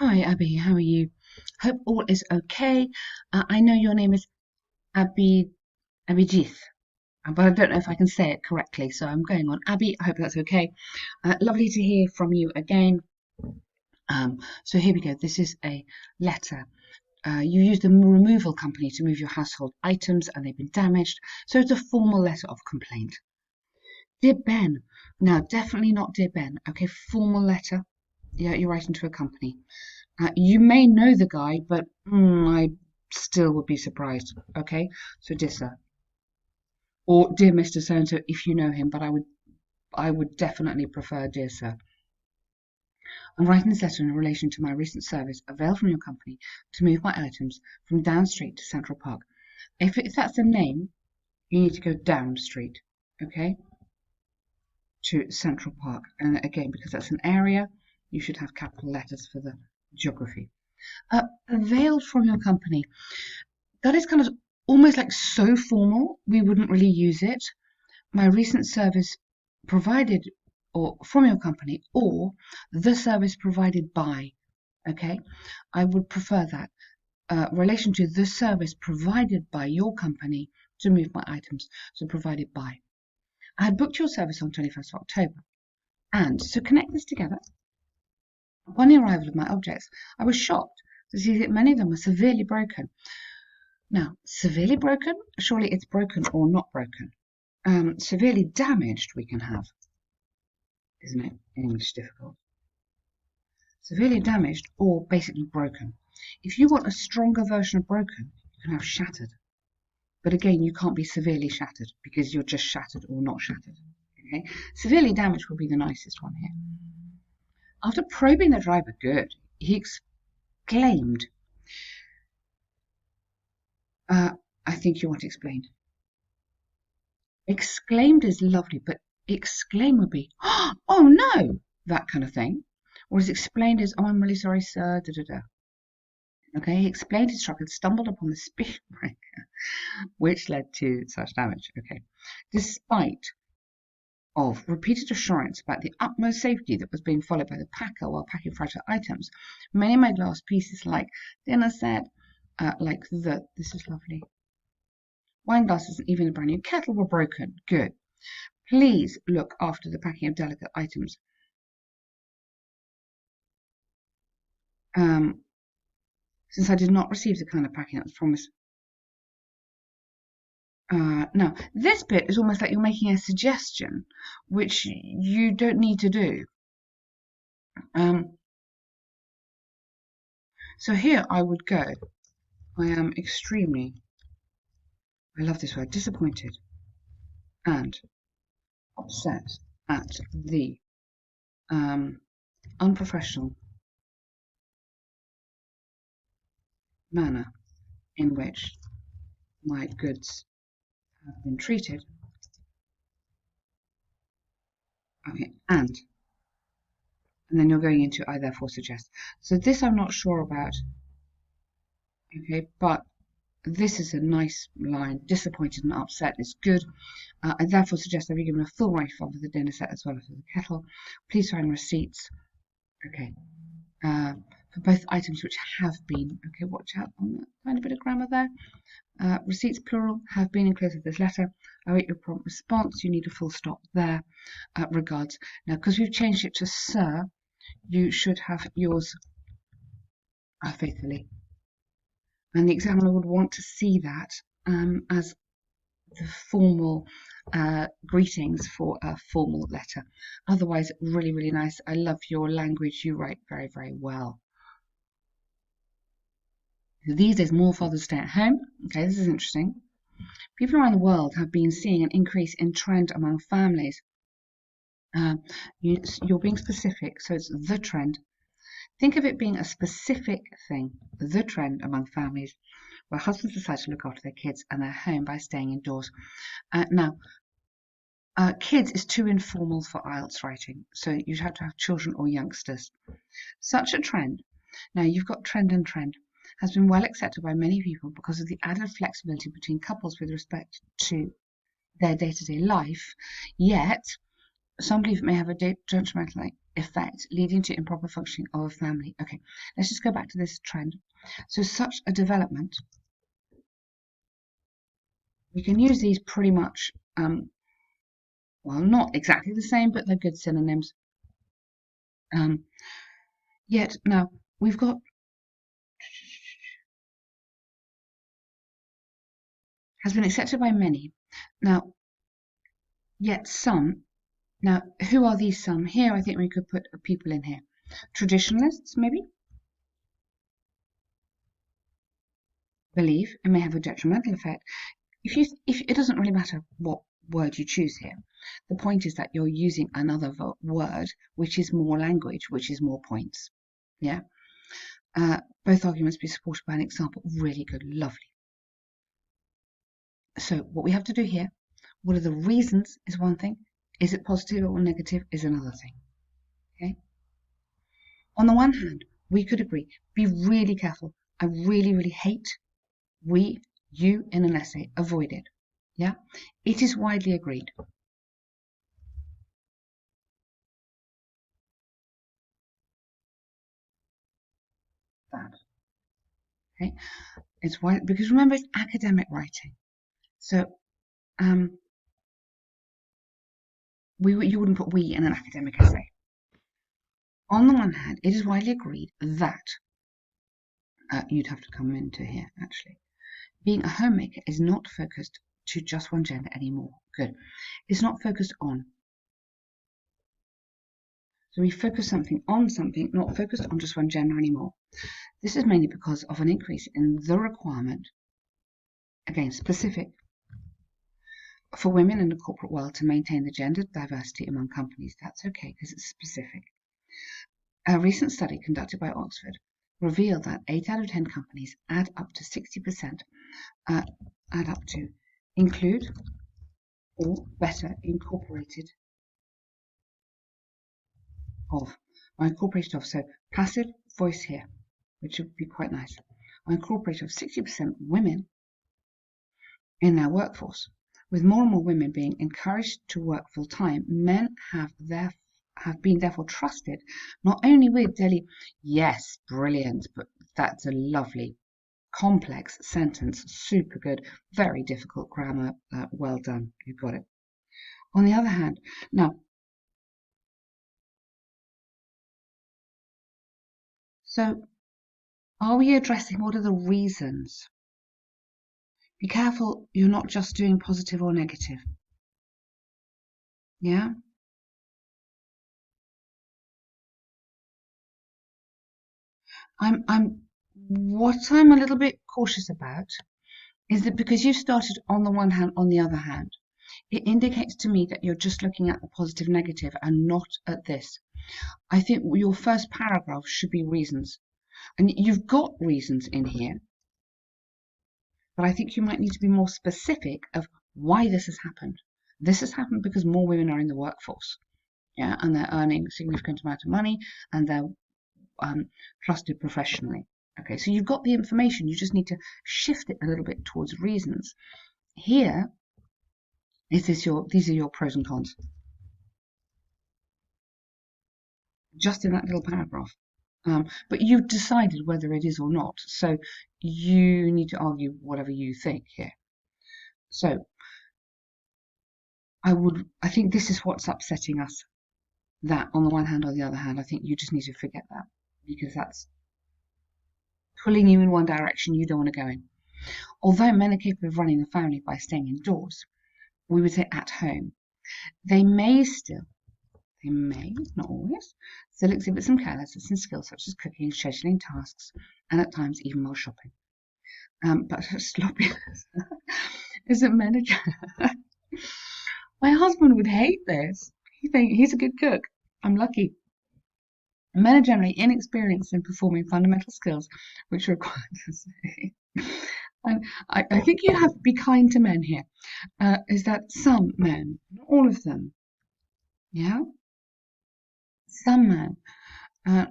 Hi, Abby. How are you? Hope all is okay. I know your name is Abhijith, but I don't know if I can say it correctly, so I'm going on Abby. I hope that's okay. Lovely to hear from you again. So here we go. This is a letter. You used the removal company to move your household items and they've been damaged, so it's a formal letter of complaint. Dear Ben, now definitely not Dear Ben, okay, formal letter. Yeah, you're writing to a company. You may know the guy, but I still would be surprised. Okay, so dear sir, or dear Mr. So and so, if you know him, but I would definitely prefer dear sir. I'm writing this letter in relation to my recent service availed from your company to move my items from Down Street to Central Park. If that's the name, you need to go down street, okay, to Central Park. And again, because that's an area, you should have capital letters for the geography. Availed from your company. That is kind of almost like so formal, we wouldn't really use it. My recent service provided or from your company or the service provided by. Okay, I would prefer that. Relation to the service provided by your company to move my items, so provided by. I had booked your service on 21st of October, and to connect this together, upon the arrival of my objects, I was shocked to see that many of them were severely broken. Now, severely broken? Surely it's broken or not broken. Severely damaged we can have, isn't it? In English, difficult. Severely damaged or basically broken. If you want a stronger version of broken, you can have shattered. But again, you can't be severely shattered because you're just shattered or not shattered. Okay? Severely damaged will be the nicest one here. After probing the driver good, he exclaimed, I think you want explained. Exclaimed is lovely, but exclaim would be, oh no, that kind of thing. Whereas explained is, oh, I'm really sorry, sir, da da da. Okay, he explained his truck had stumbled upon the speed breaker, which led to such damage. Okay, despite of repeated assurance about the utmost safety that was being followed by the packer while packing fragile items, many of my glass pieces, like dinner set, this is lovely, wine glasses, and even a brand new kettle were broken. Good. Please look after the packing of delicate items. Since I did not receive the kind of packing that was promised. Now, this bit is almost like you're making a suggestion, which you don't need to do. So here I would go. I am extremely, I love this word, disappointed and upset at the unprofessional manner in which my goods have been treated. Okay, and then you're going into I therefore suggest. So this I'm not sure about. Okay, but this is a nice line. Disappointed and upset is good. I therefore suggest I be given a full refund for the dinner set as well as for the kettle. Please find receipts. Okay. For both items which have been. Okay, watch out on that tiny bit of grammar there. Receipts plural have been enclosed with this letter. I await your prompt response. You need a full stop there. Regards. Now, because we've changed it to sir, you should have yours faithfully. And the examiner would want to see that as the formal greetings for a formal letter. Otherwise, really, really nice. I love your language. You write very, very well. These days, more fathers stay at home. Okay, this is interesting. People around the world have been seeing an increase in trend among families. You're being specific, so it's the trend. Think of it being a specific thing, the trend among families, where husbands decide to look after their kids and their home by staying indoors. Now, kids is too informal for IELTS writing, so you'd have to have children or youngsters. Such a trend, now you've got trend and trend, has been well accepted by many people because of the added flexibility between couples with respect to their day-to-day life, yet some believe it may have a detrimental effect leading to improper functioning of a family. Okay, let's just go back to this trend. So such a development, we can use these pretty much, well, not exactly the same, but they're good synonyms. Yet now we've got has been accepted by many. Now, yet some. Now, who are these some? Here, I think we could put people in here. Traditionalists, maybe. Believe it may have a detrimental effect. If it doesn't really matter what word you choose here. The point is that you're using another word, which is more language, which is more points. Yeah. Both arguments be supported by an example. Really good, lovely. So what we have to do here, what are the reasons is one thing. Is it positive or negative is another thing. Okay. On the one hand, we could agree, be really careful. I really, really hate, you in an essay, avoid it. Yeah. It is widely agreed. That. Okay. It's why, because remember, it's academic writing. So, you wouldn't put we in an academic essay. On the one hand, it is widely agreed that you'd have to come into here actually. Being a homemaker is not focused to just one gender anymore. Good. It's not focused on. So we focus something on something, not focused on just one gender anymore. This is mainly because of an increase in the requirement, again specific, for women in the corporate world to maintain the gender diversity among companies. That's okay because it's specific. A recent study conducted by Oxford revealed that 8 out of 10 companies add up to 60%, add up to include or better incorporated of, or incorporated of, so passive voice here, which would be quite nice, or incorporated of 60% women in their workforce. With more and more women being encouraged to work full time, men have been therefore trusted not only with daily, yes, brilliant, but that's a lovely, complex sentence, super good, very difficult grammar, well done, you got it. On the other hand, now, so are we addressing what are the reasons? Be careful you're not just doing positive or negative. Yeah? What I'm a little bit cautious about is that because you've started on the one hand, on the other hand, it indicates to me that you're just looking at the positive negative and not at this. I think your first paragraph should be reasons. And you've got reasons in here, but I think you might need to be more specific of why this has happened. This has happened because more women are in the workforce, yeah, and they're earning a significant amount of money and they're trusted professionally. Okay, so you've got the information, you just need to shift it a little bit towards reasons. Here, these are your pros and cons. Just in that little paragraph. But you've decided whether it is or not, so you need to argue whatever you think here. So I think this is what's upsetting us. That on the one hand or the other hand, I think you just need to forget that because that's pulling you in one direction you don't want to go in. Although men are capable of running the family by staying indoors, we would say at home, they may, not always, still exhibit some carelessness and skills such as cooking, scheduling tasks, and at times even while shopping. But sloppiness is a manager. My husband would hate this. He thinks he's a good cook. I'm lucky. Men are generally inexperienced in performing fundamental skills which are required to say. And I think you have to be kind to men here. Is that some men, not all of them, yeah? Some men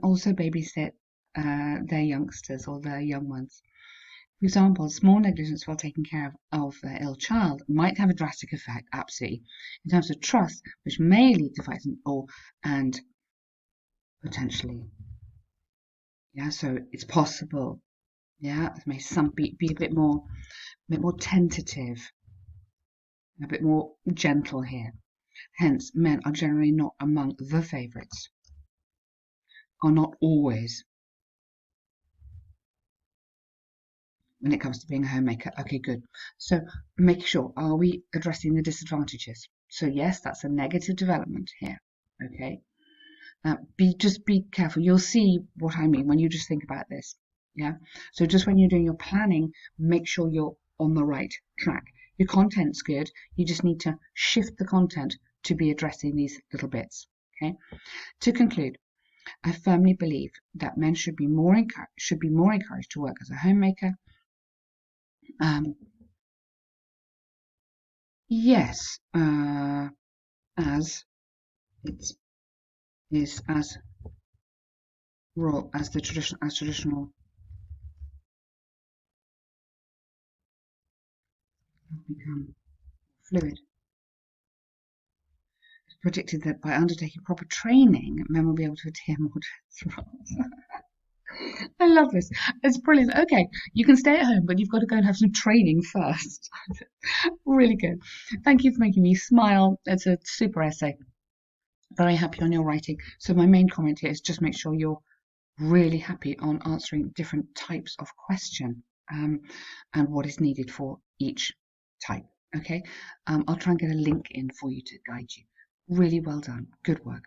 also babysit their youngsters or their young ones. For example, small negligence while taking care of their ill child might have a drastic effect, absolutely, in terms of trust, which may lead to fights and potentially. Yeah, so it's possible. Yeah, it may some be a bit more tentative, a bit more gentle here. Hence, men are generally not among the favourites, are not always when it comes to being a homemaker. Okay, good. So make sure, are we addressing the disadvantages? So yes, that's a negative development here. Okay. Just be careful. You'll see what I mean when you just think about this. Yeah. So just when you're doing your planning, make sure you're on the right track. Your content's good. You just need to shift the content to be addressing these little bits. Okay. To conclude, I firmly believe that men should be more encouraged to work as a homemaker. Yes, as it is as raw as the traditional become fluid. It's predicted that by undertaking proper training, men will be able to adhere more to health roles. I love this. It's brilliant. Okay, you can stay at home, but you've got to go and have some training first. Really good. Thank you for making me smile. It's a super essay. Very happy on your writing. So my main comment here is just make sure you're really happy on answering different types of question and what is needed for each type. Okay, I'll try and get a link in for you to guide you. Really well done. Good work.